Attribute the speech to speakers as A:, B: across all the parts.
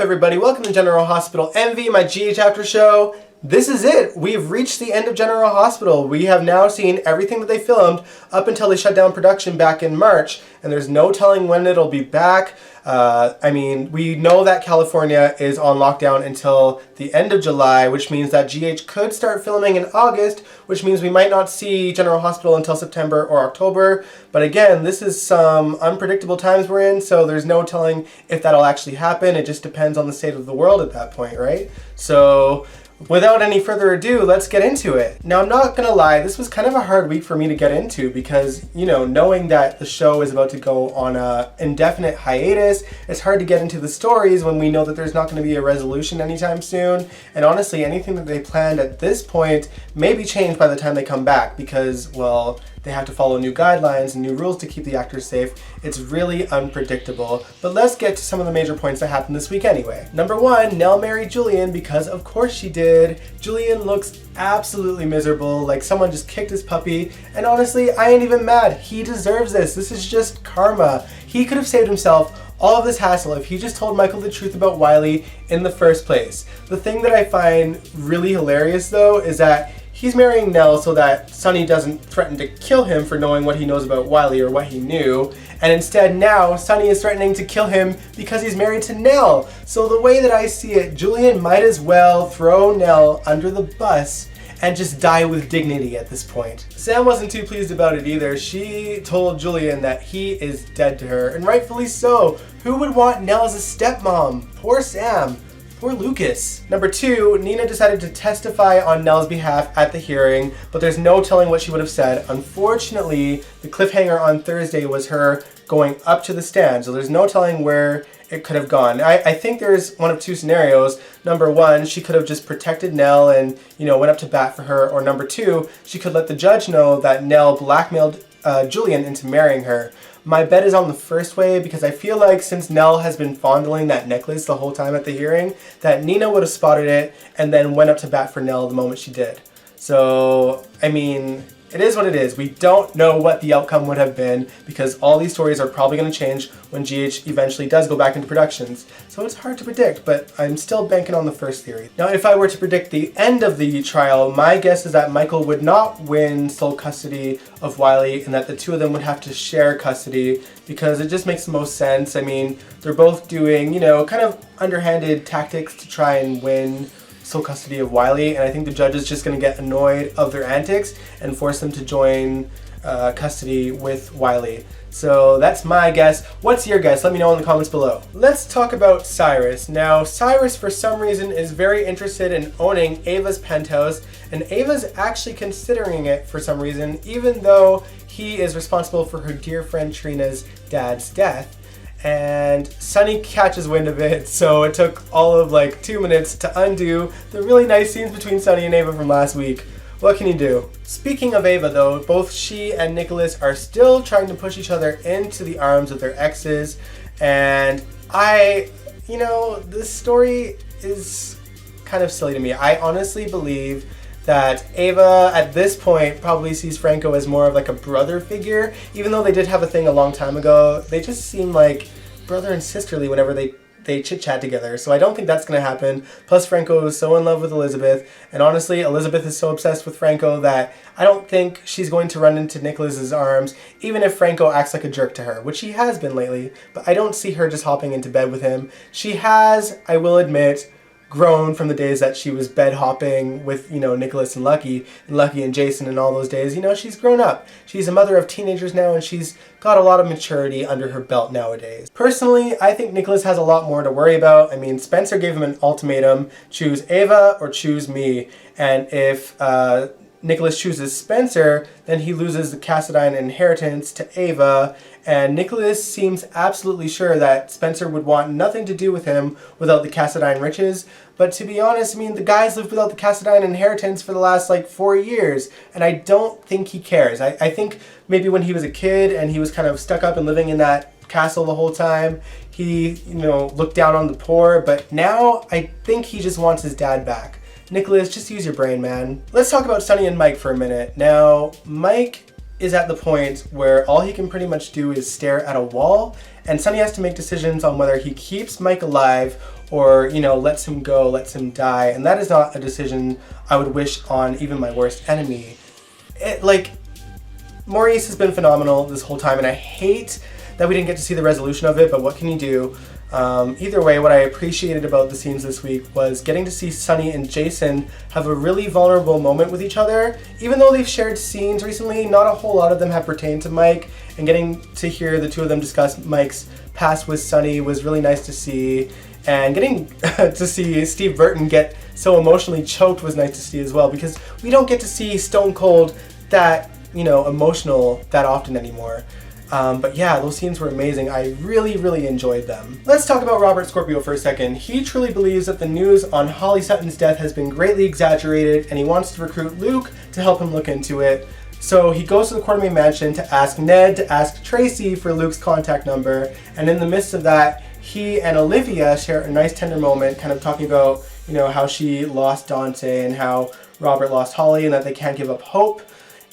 A: up, everybody? Welcome to General Hospital Envy, my GH After Show. This is it. We've reached the end of General Hospital. We have now seen everything that they filmed up until they shut down production back in March, and there's no telling when it'll be back. We know that California is on lockdown until the end of July, which means that GH could start filming in August, which means we might not see General Hospital until September or October. But again, this is some unpredictable times we're in, so there's no telling if that'll actually happen. It just depends on the state of the world at that point, right? So without any further ado, let's get into it. Now, I'm not gonna lie, this was kind of a hard week for me to get into because, knowing that the show is about to go on a indefinite hiatus, it's hard to get into the stories when we know that there's not gonna be a resolution anytime soon. And honestly, anything that they planned at this point may be changed by the time they come back because, well, they have to follow new guidelines and new rules to keep the actors safe. It's really unpredictable. But let's get to some of the major points that happened this week anyway. Number one, Nelle married Julian because of course she did. Julian looks absolutely miserable, like someone just kicked his puppy. And honestly, I ain't even mad. He deserves this. This is just karma. He could have saved himself all of this hassle if he just told Michael the truth about Wiley in the first place. The thing that I find really hilarious though is that he's marrying Nelle so that Sonny doesn't threaten to kill him for knowing what he knows about Wiley or what he knew. And instead now, Sonny is threatening to kill him because he's married to Nelle. So the way that I see it, Julian might as well throw Nelle under the bus and just die with dignity at this point. Sam wasn't too pleased about it either. She told Julian that he is dead to her, and rightfully so. Who would want Nelle as a stepmom? Poor Sam. Poor Lucas. Number two, Nina decided to testify on Nelle's behalf at the hearing, but there's no telling what she would have said. Unfortunately, the cliffhanger on Thursday was her going up to the stand, so there's no telling where it could have gone. I think there's one of two scenarios. Number one, she could have just protected Nelle and, went up to bat for her, or number two, she could let the judge know that Nelle blackmailed Julian into marrying her. My bet is on the first way because I feel like since Nelle has been fondling that necklace the whole time at the hearing, that Nina would have spotted it and then went up to bat for Nelle the moment she did. So, it is what it is. We don't know what the outcome would have been because all these stories are probably going to change when GH eventually does go back into productions. So it's hard to predict, but I'm still banking on the first theory. Now, if I were to predict the end of the trial, my guess is that Michael would not win sole custody of Wiley and that the two of them would have to share custody because it just makes the most sense. They're both doing, kind of underhanded tactics to try and win sole custody of Wiley, and I think the judge is just going to get annoyed of their antics and force them to join custody with Wiley. So that's my guess. What's your guess? Let me know in the comments below. Let's talk about Cyrus. Now, Cyrus for some reason is very interested in owning Ava's penthouse, and Ava's actually considering it for some reason, even though he is responsible for her dear friend Trina's dad's death. And Sonny catches wind of it, so it took all of 2 minutes to undo the really nice scenes between Sonny and Ava from last week. What can you do? Speaking of Ava though, both she and Nicholas are still trying to push each other into the arms of their exes, and this story is kind of silly to me. I honestly believe that Ava at this point probably sees Franco as more of a brother figure. Even though they did have a thing a long time ago, they just seem like brother and sisterly whenever they chit-chat together. So I don't think that's going to happen. Plus Franco is so in love with Elizabeth, and honestly Elizabeth is so obsessed with Franco that I don't think she's going to run into Nicholas's arms, even if Franco acts like a jerk to her, which he has been lately. But I don't see her just hopping into bed with him. She has, I will admit, grown from the days that she was bed hopping with, Nicholas and Lucky and Jason and all those days. She's grown up. She's a mother of teenagers now, and she's got a lot of maturity under her belt nowadays. Personally, I think Nicholas has a lot more to worry about. Spencer gave him an ultimatum: choose Ava or choose me. And if Nicholas chooses Spencer, then he loses the Cassadine inheritance to Ava, and Nicholas seems absolutely sure that Spencer would want nothing to do with him without the Cassadine riches. But to be honest, the guy's lived without the Cassadine inheritance for the last 4 years, and I don't think he cares. I think maybe when he was a kid and he was kind of stuck up and living in that castle the whole time, he, looked down on the poor, but now I think he just wants his dad back. Nicholas, just use your brain, man. Let's talk about Sonny and Mike for a minute. Now, Mike is at the point where all he can pretty much do is stare at a wall, and Sonny has to make decisions on whether he keeps Mike alive or, you know, lets him go, lets him die, and that is not a decision I would wish on even my worst enemy. Marries has been phenomenal this whole time, and I hate that we didn't get to see the resolution of it, but what can you do? Either way, what I appreciated about the scenes this week was getting to see Sonny and Jason have a really vulnerable moment with each other. Even though they've shared scenes recently, not a whole lot of them have pertained to Mike, and getting to hear the two of them discuss Mike's past with Sonny was really nice to see. And getting to see Steve Burton get so emotionally choked was nice to see as well, because we don't get to see Stone Cold that, you know, emotional that often anymore. But yeah, those scenes were amazing. I really, really enjoyed them. Let's talk about Robert Scorpio for a second. He truly believes that the news on Holly Sutton's death has been greatly exaggerated, and he wants to recruit Luke to help him look into it. So he goes to the Quartermaine Mansion to ask Ned to ask Tracy for Luke's contact number, and in the midst of that, he and Olivia share a nice tender moment, kind of talking about, you know, how she lost Dante and how Robert lost Holly and that they can't give up hope.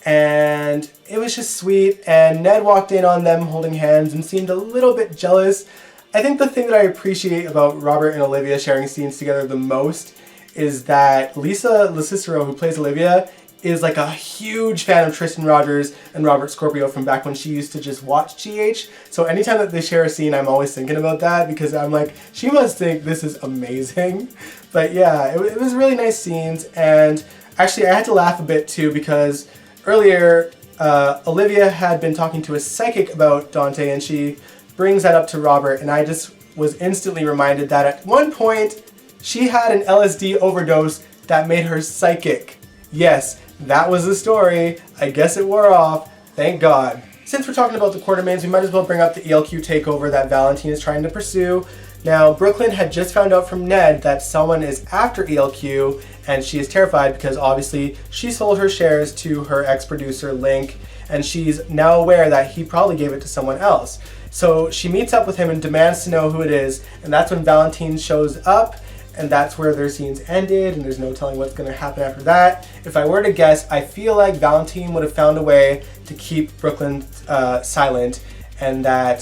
A: And it was just sweet, and Ned walked in on them holding hands and seemed a little bit jealous. I think the thing that I appreciate about Robert and Olivia sharing scenes together the most is that Lisa LoCicero, who plays Olivia, is like a huge fan of Tristan Rogers and Robert Scorpio from back when she used to just watch GH. So anytime that they share a scene, I'm always thinking about that, because I'm like, she must think this is amazing. But yeah, it was really nice scenes, and actually I had to laugh a bit too, because earlier, Olivia had been talking to a psychic about Dante, and she brings that up to Robert, and I just was instantly reminded that at one point, she had an LSD overdose that made her psychic. Yes, that was the story. I guess it wore off. Thank God. Since we're talking about the Quartermaines, we might as well bring up the ELQ takeover that Valentine is trying to pursue. Now, Brooklyn had just found out from Ned that someone is after ELQ, and she is terrified because obviously she sold her shares to her ex-producer Link, and she's now aware that he probably gave it to someone else. So she meets up with him and demands to know who it is, and that's when Valentine shows up, and that's where their scenes ended, and there's no telling what's going to happen after that. If I were to guess, I feel like Valentine would have found a way to keep Brooklyn silent, and that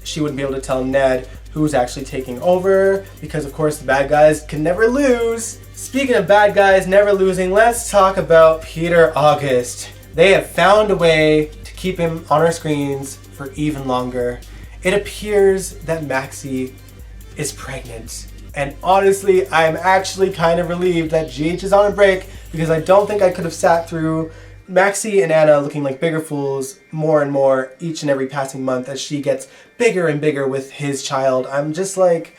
A: she wouldn't be able to tell Ned who's actually taking over, because of course the bad guys can never lose. Speaking of bad guys never losing, let's talk about Peter August. They have found a way to keep him on our screens for even longer. It appears that Maxie is pregnant. And honestly, I'm actually kind of relieved that GH is on a break, because I don't think I could have sat through Maxie and Anna looking like bigger fools more and more each and every passing month as she gets bigger and bigger with his child. I'm just like,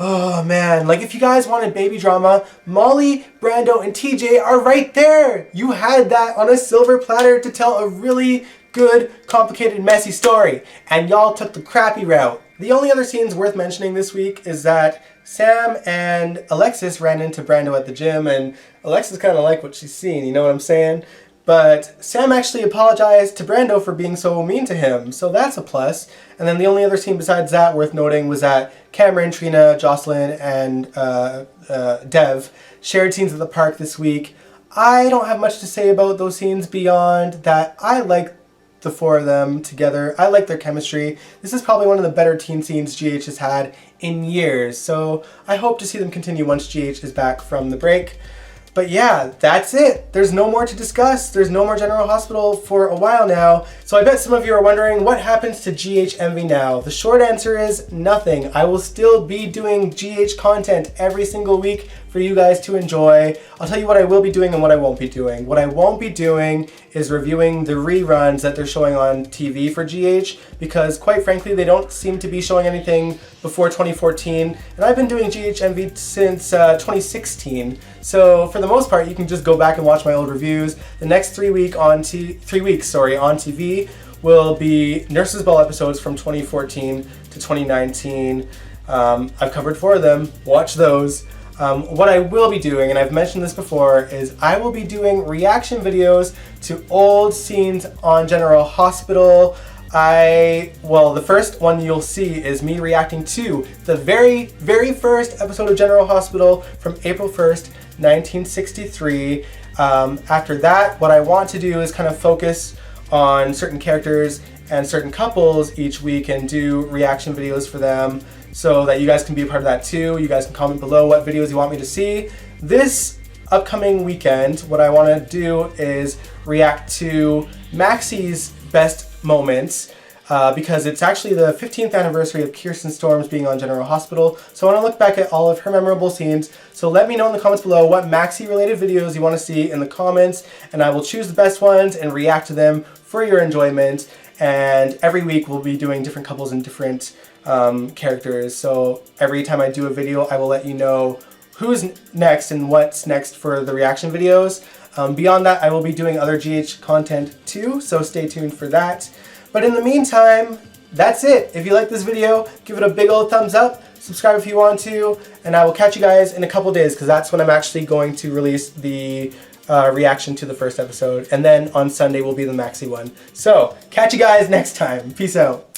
A: oh man, like if you guys wanted baby drama, Molly, Brando, and TJ are right there. You had that on a silver platter to tell a really good, complicated, messy story, and y'all took the crappy route. The only other scenes worth mentioning this week is that Sam and Alexis ran into Brando at the gym, and Alexis kind of liked what she's seen, you know what I'm saying? But Sam actually apologized to Brando for being so mean to him, so that's a plus. And then the only other scene besides that worth noting was that Cameron, Trina, Jocelyn, and Dev shared scenes at the park this week. I don't have much to say about those scenes beyond that I like the four of them together. I like their chemistry. This is probably one of the better teen scenes GH has had in years, so I hope to see them continue once GH is back from the break. But yeah, that's it. There's no more to discuss. There's no more General Hospital for a while now. So I bet some of you are wondering, what happens to GH Envy now? The short answer is nothing. I will still be doing GH content every single week for you guys to enjoy. I'll tell you what I will be doing and what I won't be doing. What I won't be doing is reviewing the reruns that they're showing on TV for GH, because quite frankly, they don't seem to be showing anything before 2014. And I've been doing GH Envy since 2016. So for the most part, you can just go back and watch my old reviews. The next 3 weeks on TV will be Nurses Ball episodes from 2014 to 2019. I've covered 4 of them. Watch those. What I will be doing, and I've mentioned this before, is I will be doing reaction videos to old scenes on General Hospital. The first one you'll see is me reacting to the very, very first episode of General Hospital from April 1st, 1963. After that, what I want to do is kind of focus on certain characters and certain couples each week and do reaction videos for them so that you guys can be a part of that too. You guys can comment below what videos you want me to see. This upcoming weekend, what I want to do is react to Maxie's best moments because it's actually the 15th anniversary of Kirsten Storms being on General Hospital. So I want to look back at all of her memorable scenes. So let me know in the comments below what Maxie related videos you want to see in the comments, and I will choose the best ones and react to them for your enjoyment. And every week we'll be doing different couples and different characters. So every time I do a video, I will let you know who's next and what's next for the reaction videos. Beyond that, I will be doing other GH content too, so stay tuned for that. But in the meantime, that's it. If you like this video, give it a big old thumbs up, subscribe if you want to, and I will catch you guys in a couple days because that's when I'm actually going to release the reaction to the first episode. And then on Sunday will be the Maxie one. So, catch you guys next time. Peace out.